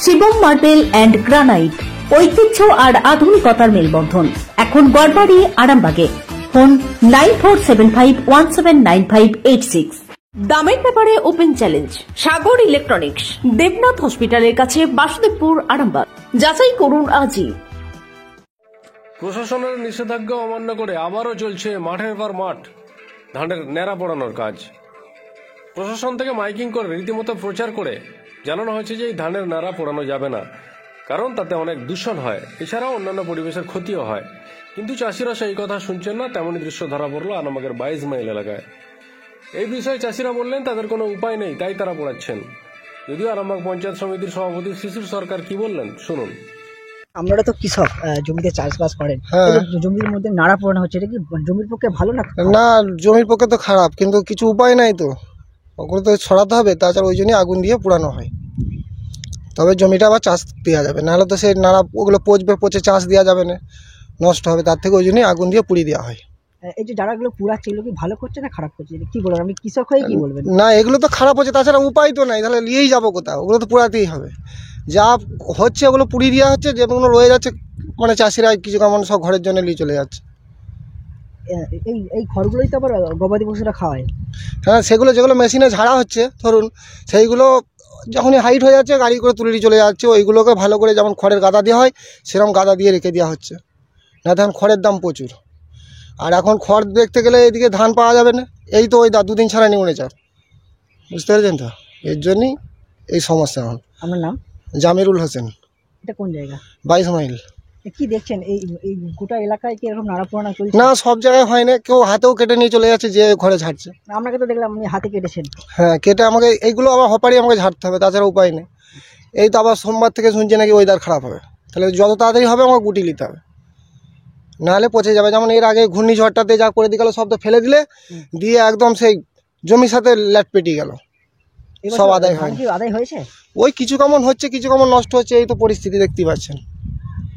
Shivam marble and granite, ঐতিহ্য আর আধুনিকতার মেলবন্ধন। এখন গড়বাড়ি, আরামবাগে। ফোন 9475179586। দামের ব্যাপারে ওপেন চ্যালেঞ্জ সাগর ইলেকট্রনিক্স, দেবনাথ হসপিটালের কাছে, বাসুদেবপুর, আরামবাগ। যাচাই করুন আজই। প্রশাসনের নিষেধাজ্ঞা অমান্য করে আবারও চলছে মাঠের পর মাঠ ধানের ন্যাড়া পড়ানোর কাজ। প্রশাসন থেকে মাইকিং করে রীতিমতো প্রচার করে জানানো হয়েছে যে এই ধানের ন্যাড়া পোড়ানো যাবে না, কারণ তাতে অনেক দূষণ হয়, এছাড়াও অন্যান্য পরিবেশের ক্ষতিও হয়। কিন্তু চাষিরা সেই কথা শুনছেন না। তেমনই দৃশ্য ধরা পড়লো আরামবাগের 22 মাইল এলাকায়। এই বিষয়ে চাষিরা বললেন তাদের কোনো উপায় নেই, তাই তারা পোড়াচ্ছেন। যদিও আরামবাগ পঞ্চায়েত সমিতির সভাপতি শিশির সরকার কি বললেন শুনুন। আমরা তো কৃষক, জমিতে চাষবাস করেন, জমির মধ্যে নাড়া পোড়ানো হচ্ছে, এটা কি জমির পক্ষে ভালো না? না, জমির পক্ষে তো খারাপ, কিন্তু কিছু উপায় নাই তো, ওগুলো তো ছড়াতে হবে। তাছাড়া ওই জন্যই আগুন দিয়ে পোড়ানো হয়, তবে জমিটা আবার চাষ দেওয়া যাবে, নাহলে তো সেই নাড়া ওগুলো পচে চাষ দেওয়া যাবে না, নষ্ট হবে। তার থেকে ওই জন্যই আগুন দিয়ে পুড়িয়ে দেওয়া হয়। এই যে যারা এগুলো পুড়াচ্ছে, এগুলো কি ভালো করছে না খারাপ করছে, কি বলবেন? আমি কৃষক হয়ে কি বলবেন? না, এগুলো তো খারাপ হচ্ছে, তাছাড়া উপায় তো নাই, তাহলে নিয়েই যাবো কোথাও? ওগুলো তো পোড়াতেই হবে। যা হচ্ছে ওগুলো পুড়িয়ে দেওয়া হচ্ছে, যেগুলো রয়ে যাচ্ছে মানে চাষিরা কিছু কেমন সব ঘরের জন্য নিয়ে চলে যাচ্ছে। এই খড়গুলোই তো আবার গবাদি পশুরা খাওয়ায়। হ্যাঁ, সেগুলো যেগুলো মেশিনে ঝাড়া হচ্ছে, ধরুন সেইগুলো যখনই হাইট হয়ে যাচ্ছে গাড়ি করে তুলে নিয়ে চলে যাচ্ছে। ওইগুলোকে ভালো করে যেমন খড়ের গাদা দেওয়া হয় সেরকম গাদা দিয়ে রেখে দেওয়া হচ্ছে, না ধান খড়ের দাম প্রচুর। আর এখন খড় দেখতে গেলে এদিকে ধান পাওয়া যাবে না, এই তো ওই দুদিন ছাড়া নিউনে চাপ, বুঝতে পেরেছেন তো? এর জন্যই এই সমস্যা। এখন আমার নাম জামিরুল হোসেন। এটা কোন জায়গা? 22 মাইল। কি দেখছেন এই গোটা এলাকায় কি এরকম নাড়া পোড়ানো চলছে? না, সব জায়গায় হয় না, কেউ হাতেও কেটে নিয়ে চলে যাচ্ছে, যে ঘরে ঝাড়ছে। আপনাকে তো দেখলাম আপনি হাতে কেটেছেন। হ্যাঁ, কেটে আমাকে এইগুলো আবার হপারি আমাকে ঝাড়তে হবে, তাছাড়া উপায় নেই। এই তো আবার সোমবার থেকে শুনছি নাকি ওয়েদার খারাপ হবে, তাহলে যত তাড়াতাড়ি হবে আমাকে গুটি নিতে হবে, নাহলে পচে যাবে। যেমন এর আগে ঘূর্ণিঝড়টাতে যা করে দিয়ে গেল, সব তো ফেলে দিলে দিয়ে একদম সেই জমির সাথে ল্যাট পেটিয়ে গেল, সব আদায় হয়েছে। ওই কিছু কেমন হচ্ছে, কিছু কেমন নষ্ট হচ্ছে, এই তো পরিস্থিতি দেখতেই পাচ্ছেন।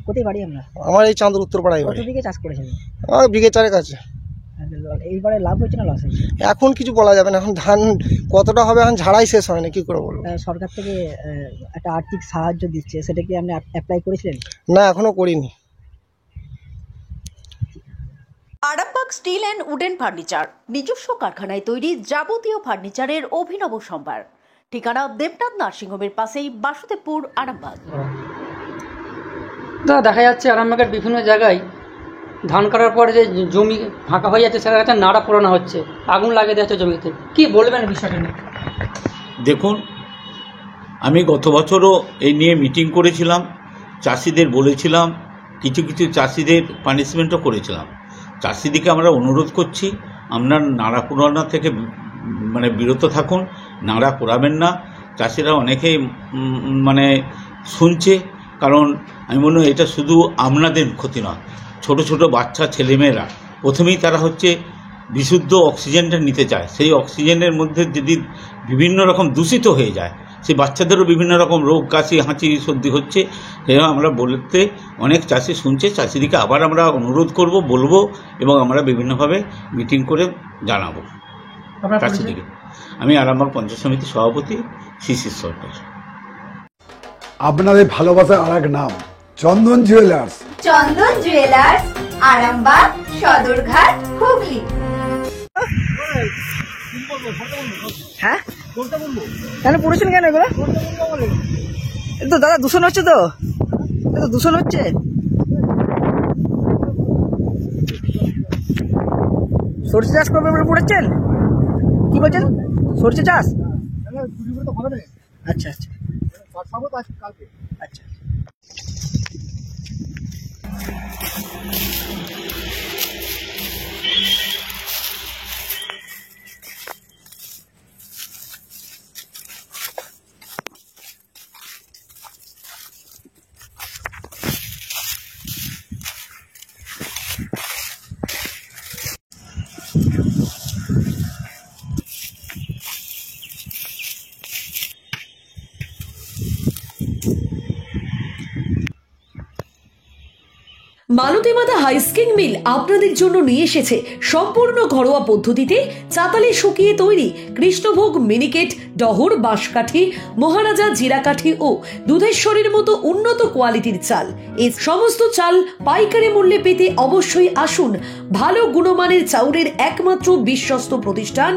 কোথায় বাড়ি আপনার? আমার এই চাঁদুর উত্তরপাড়ায় বাড়ি। কত বিঘে চাষ করেছেন? আমার বিঘে 4 আছে। এইবারে লাভ হয়েছে না লস হয়েছে? এখন কিছু বলা যাবে না, এখন ধান কতটা হবে এখন ঝাড়াই শেষ হয় না, কি করে বলবো। সরকার থেকে একটা আর্থিক সাহায্য দিচ্ছে, সেটা কি আপনি অ্যাপ্লাই করেছিলেন? না, এখনো করিনি। Arambagh steel and wooden furniture, নিজস্ব কারখানায় তৈরি যাবতীয় ফার্নিচারের অভিনব সম্ভার। ঠিকানা দেবনাথ নার্সিংহোমের পাশেই, বাসুদেবপুর, আরামবাগ। দেখা যাচ্ছে আরামবাগের বিভিন্ন জায়গায় ধান কাটার পরে যে জমি ফাঁকা হয়ে যাচ্ছে, সেটা কাছে নাড়া পোড়ানো হচ্ছে, আগুন লাগিয়ে দেওয়া হচ্ছে জমিতে। কি বলবেন বিষয়টা নিয়ে? দেখুন, আমি গত বছরও এই নিয়ে মিটিং করেছিলাম, চাষিদের বলেছিলাম, কিছু কিছু চাষিদের পানিশমেন্টও করেছিলাম। চাষিদিকে আমরা অনুরোধ করছি, আপনার নাড়া পোড়ানো থেকে বিরত থাকুন, নাড়া পোড়াবেন না। চাষিরা অনেকেই শুনছে, কারণ আমি মনে হয় এটা শুধু আপনাদের ক্ষতি নয়, ছোট ছোট বাচ্চা ছেলেমেয়েরা প্রথমেই তারা বিশুদ্ধ অক্সিজেনটা নিতে চায়। সেই অক্সিজেনের মধ্যে যদি বিভিন্ন রকম দূষিত হয়ে যায়, সেই বাচ্চাদেরও বিভিন্ন রকম রোগ, কাশি, হাঁচি, সর্দি হচ্ছে। এবং আমরা বলতে অনেক চাষি শুনছে, চাষিদিকে আবার আমরা অনুরোধ করব, বলবো, এবং আমরা বিভিন্নভাবে মিটিং করে জানাবো চাষিদিকে। আমি আরামবাগ পঞ্চায়েত সমিতির সভাপতি শিশির সরকার। আপনাদের ভালোবাসার আর এক নাম চন্দন জুয়েলার্স। চন্দন জুয়েলার্স, আরামবাগ, সদরঘাট, হুগলি। হ্যাঁ, কেন পড়েছেন কেন এগুলো? তো দাদা দূষণ হচ্ছে, তো দূষণ হচ্ছে। সরষে চাষ করবেন বলে পড়েছেন? কি বলছেন? সরষে চাষ? আচ্ছা আচ্ছা আচ্ছা। মালতী মাতা হাইস্কিং মিল আপনাদের জন্য নিয়ে এসেছে সম্পূর্ণ ঘরোয়া পদ্ধতিতে চাতালে শুকিয়ে তৈরি কৃষ্ণভোগ মিনিকেট, ডহর, বাঁশকাঠি, মহারাজা জিরাকাঠি ও দুধেশ্বরীর মতো উন্নত কোয়ালিটির চাল। এই সমস্ত চাল পাইকারি মূল্যে পেতে অবশ্যই আসুন ভালো গুণমানের চাউলের একমাত্র বিশ্বস্ত প্রতিষ্ঠান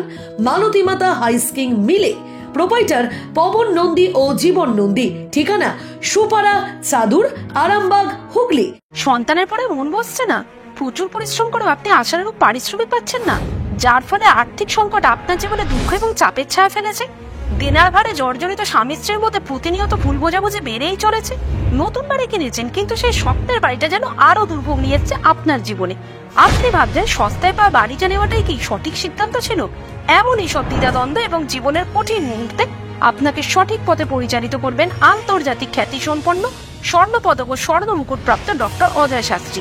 মালতী মাতা হাইস্কিং মিলে। প্রোপাইটার পবন নন্দী ও জীবন নন্দী। ঠিকানা সুপারা, চাদুর, আরামবাগ, হুগলি। সন্তানের পরে মন বসছে না, প্রচুর পরিশ্রম করে আপনি আশানুরূপ পারিশ্রমিক পাচ্ছেন না, যার ফলে আর্থিক সংকট আপনার জীবনে দুঃখ এবং চাপের ছায়া ফেলেছে। দিনার ভারে জর্জরিত স্বামী স্ত্রীর মধ্যে প্রতিনিয়ত ভুল বোঝাবুঝি বেড়েই চলেছে। নতুন বাড়ি কিনেছেন, কিন্তু সেই স্বপ্নের বাড়িটা যেন আরো দুর্ভোগ নিয়ে যাচ্ছে আপনার জীবনে। আপনি ভাবছেন সস্তায় পাওয়া বাড়িটা নেওয়াটাই কি সঠিক সিদ্ধান্ত ছিল? এমনই সব দ্বিধাদ্বন্দ্ব এবং জীবনের কঠিন মুহূর্তে আপনাকে সঠিক পথে পরিচালিত করবেন আন্তর্জাতিক খ্যাতিসম্পন্ন স্বর্ণপদক ও স্বর্ণ মুকুটপ্রাপ্ত ডক্টর অজয় শাস্ত্রী।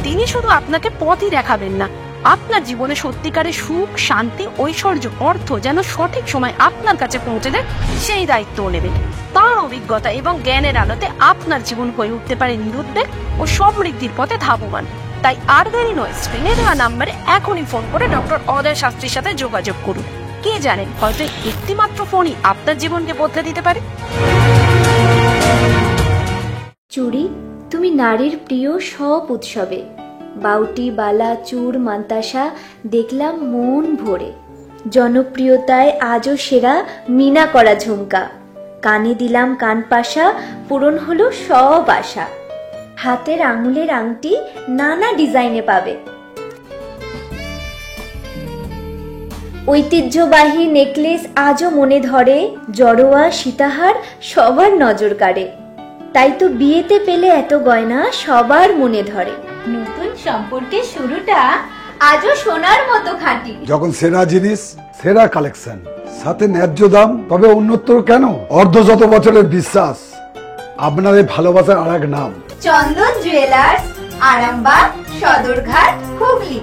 তিনি শুধু আপনাকে পথই দেখাবেন না, আপনার জীবনে সত্যিকারের সুখ, শান্তি, ঐশ্বর্য, অর্থ যেন সঠিক সময় আপনার কাছে পৌঁছে দেয় সেই দায়িত্বও নেবেন। তার অভিজ্ঞতা এবং জ্ঞানের আলোতে আপনার জীবন হয়ে উঠতে পারে নিরুদ্বেগ ও সমৃদ্ধির পথে ধাবমান। তাই আর দেরি নয়, স্ক্রিনে দেওয়া নাম্বারে এখনই ফোন করে ডক্টর অজয় শাস্ত্রীর সাথে যোগাযোগ করুন। কে জানেন, হয়তো একটি মাত্র ফোনই আপনার জীবনকে বদলে দিতে পারে। চুড়ি, তুমি নারীর প্রিয় সব উৎসবে। বাউটি, বালা, চূড়, মান্তাসা দেখলাম মন ভরে। জনপ্রিয়তায় আজও সেরা মিনা করা ঝুমকা। কানে দিলাম কানপাশা, পূরণ হলো সব আশা। হাতের আঙুলের আংটি নানা ডিজাইনে পাবে। ঐতিহ্যবাহী নেকলেস আজও মনে ধরে। জড়োয়া, সীতাহার সবার নজর কাড়ে। তাই তো বিয়েতে পেলে এত গয়না সবার মনে ধরে। নতুন সম্পর্কের শুরুটা আজও সোনার মতো খাঁটি। যখন সেরা জিনিস, সেরা কালেকশন, সাথে ন্যায্য দাম, তবে উন্নতর কেন? অর্ধশত বছরের বিশ্বাস, আপনাদের ভালোবাসার আর এক নাম চন্দন জুয়েলার্স, আরামবাগ, সদরঘাট, হুগলি।